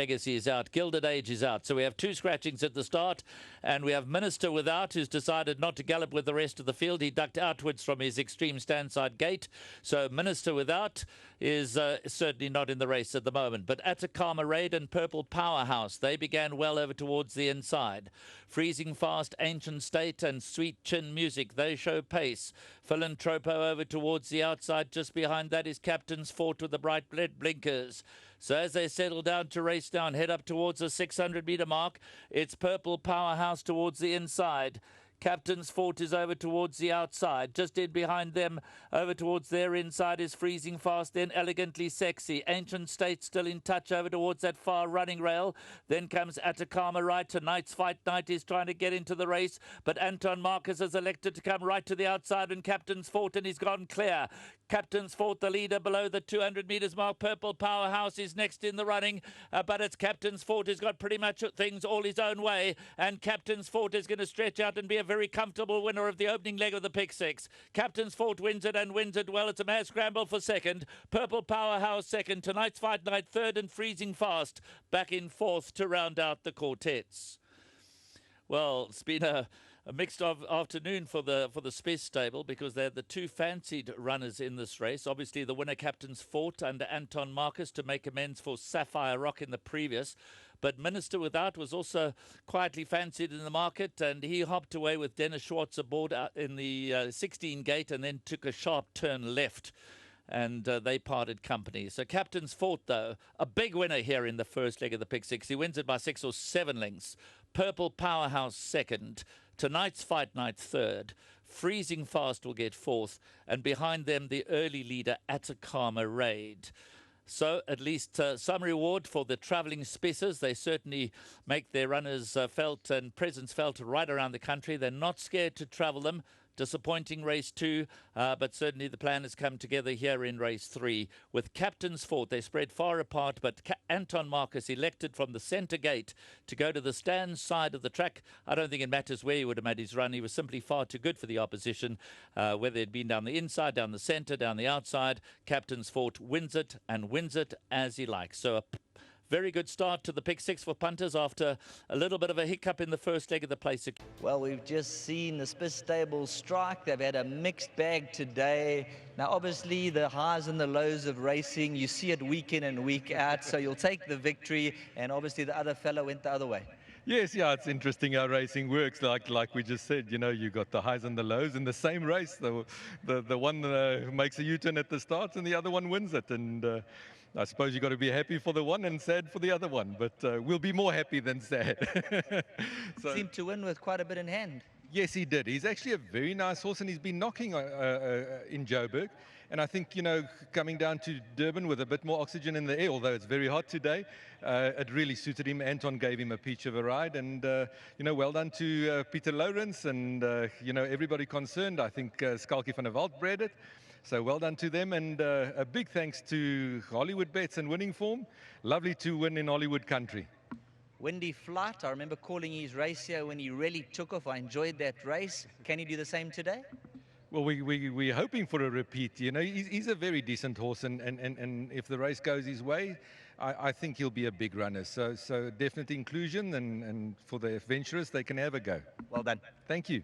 Legacy is out, Gilded Age is out. So we have two scratchings at the start, and we have Minister Without, who's decided not to gallop with the rest of the field. He ducked outwards from his extreme standside gate. So Minister Without is certainly not in the race at the moment. But Atacama Raid and Purple Powerhouse, they began well over towards the inside. Freezing Fast, Ancient State and Sweet Chin Music, they show pace. Philanthropo over towards the outside. Just behind that is Captain's Fort with the bright red blinkers. So as they settle down to race down, head up towards the 600-meter mark, it's Purple Powerhouse towards the inside. Captain's Fort is over towards the outside. Just in behind them, over towards their inside, is Freezing Fast, then Elegantly Sexy. Ancient State still in touch over towards that far running rail. Then comes Atacama Right. Tonight's Fight Night is trying to get into the race, but Anton Marcus has elected to come right to the outside, and Captain's Fort, and he's gone clear. Captain's Fort, the leader below the 200 metres mark. Purple Powerhouse is next in the running, but it's Captain's Fort who's got pretty much things all his own way, and Captain's Fort is going to stretch out and be a very comfortable winner of the opening leg of the pick six. Captain's Fort wins it and wins it well. It's a mad scramble for second. Purple Powerhouse second. Tonight's Fight Night third, and Freezing Fast back in fourth to round out the quartets. Well, it's been a mixed afternoon for the Spice stable, because they're the two fancied runners in this race. Obviously, the winner, Captain's Fort, under Anton Marcus, to make amends for Sapphire Rock in the previous. But Minister Without was also quietly fancied in the market, and he hopped away with Dennis Schwartz aboard in the 16 gate, and then took a sharp turn left, and they parted company. So Captain's Fort, though, a big winner here in the first leg of the pick six. He wins it by 6 or 7 lengths. Purple Powerhouse second. Tonight's Fight Night third. Freezing Fast will get fourth, and behind them the early leader Atacama Raid. So at least some reward for the travelling Spices. They certainly make their runners felt and presence felt right around the country. They're not scared to travel them. Disappointing race 2, but certainly the plan has come together here in race 3 with Captain's Fort. They spread far apart, but Anton Marcus elected from the centre gate to go to the stand side of the track. I don't think it matters where he would have made his run. He was simply far too good for the opposition, whether it been down the inside, down the centre, down the outside. Captain's Fort wins it, and wins it as he likes. So a very good start to the pick six for punters after a little bit of a hiccup in the first leg of the place. Well, we've just seen the Spice stable strike. They've had a mixed bag today. Now, obviously, the highs and the lows of racing, you see it week in and week out, so you'll take the victory, and obviously the other fellow went the other way. Yes, yeah, it's interesting how racing works. Like we just said, you know, you got the highs and the lows in the same race. The one makes a U-turn at the start, and the other one wins it. And I suppose you've got to be happy for the one and sad for the other one. But we'll be more happy than sad. So, seemed to win with quite a bit in hand. Yes, he did. He's actually a very nice horse, and he's been knocking in Joburg. And I think, you know, coming down to Durban with a bit more oxygen in the air, although it's very hot today, it really suited him. Anton gave him a peach of a ride, and, you know, well done to Peter Lawrence and, you know, everybody concerned. I think Skalkie van der Walt bred it. So well done to them, and a big thanks to Hollywood Bets and Winning Form. Lovely to win in Hollywood country. Windy Flight, I remember calling his race here when he really took off. I enjoyed that race. Can he do the same today? Well, we're hoping for a repeat. You know, he's a very decent horse, and if the race goes his way, I think he'll be a big runner. So definite inclusion, and for the adventurers, they can have a go. Well done. Thank you.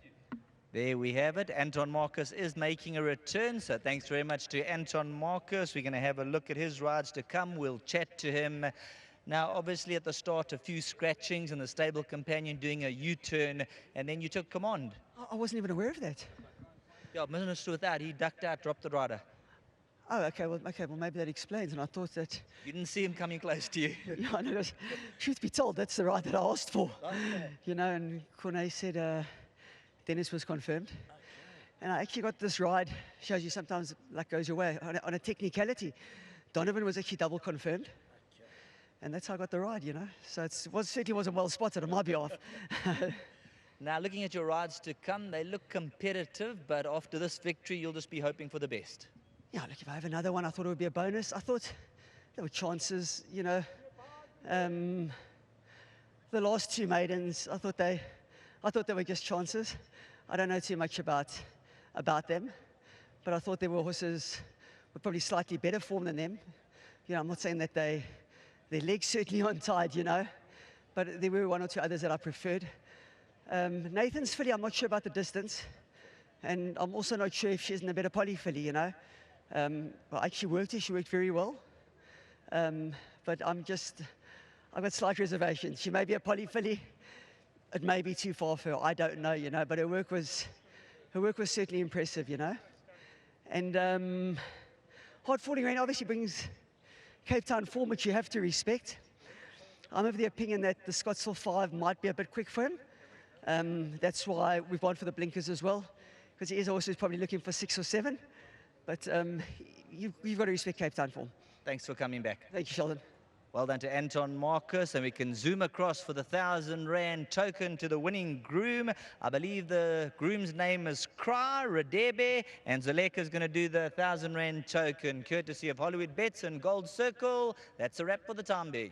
There we have it. Anton Marcus is making a return, so thanks very much to Anton Marcus. We're going to have a look at his rides to come. We'll chat to him. Now, obviously, at the start, a few scratchings and the stable companion doing a U-turn, and then you took command. I wasn't even aware of that. Yeah, Minister Without, he ducked out, dropped the rider. Oh, okay, well, maybe that explains. And I thought that... You didn't see him coming close to you. Yeah, no, truth be told, that's the ride that I asked for. Okay. You know, and Cornet said Dennis was confirmed. Okay. And I actually got this ride. Shows you sometimes luck goes your way. On a technicality, Donovan was actually double confirmed. Okay. And that's how I got the ride, you know. So it certainly wasn't well spotted on my behalf. Now, looking at your rides to come, they look competitive, but after this victory, you'll just be hoping for the best. Yeah, look, if I have another one, I thought it would be a bonus. I thought there were chances, you know. The last two maidens, I thought they were just chances. I don't know too much about them, but I thought there were horses with probably slightly better form than them. You know, I'm not saying that they're their legs certainly aren't tied, you know. But there were one or two others that I preferred. Nathan's filly, I'm not sure about the distance. And I'm also not sure if she's in a better poly filly, you know. Well, I actually worked her, she worked very well. But I've got slight reservations. She may be a poly filly. It may be too far for her, I don't know, you know, but her work was certainly impressive, you know. And hard falling rain obviously brings Cape Town form, which you have to respect. I'm of the opinion that the Scottsville 5 might be a bit quick for him. That's why we've gone for the blinkers as well, because he is also probably looking for 6 or 7. But you've got to respect Cape Town form. Thanks for coming back. Thank you, Sheldon. Well done to Anton Marcus, and we can zoom across for the 1,000 Rand token to the winning groom. I believe the groom's name is Kra Radebe, and Zaleka is going to do the 1,000 Rand token, courtesy of Hollywood Bets and Gold Circle. That's a wrap for the time being.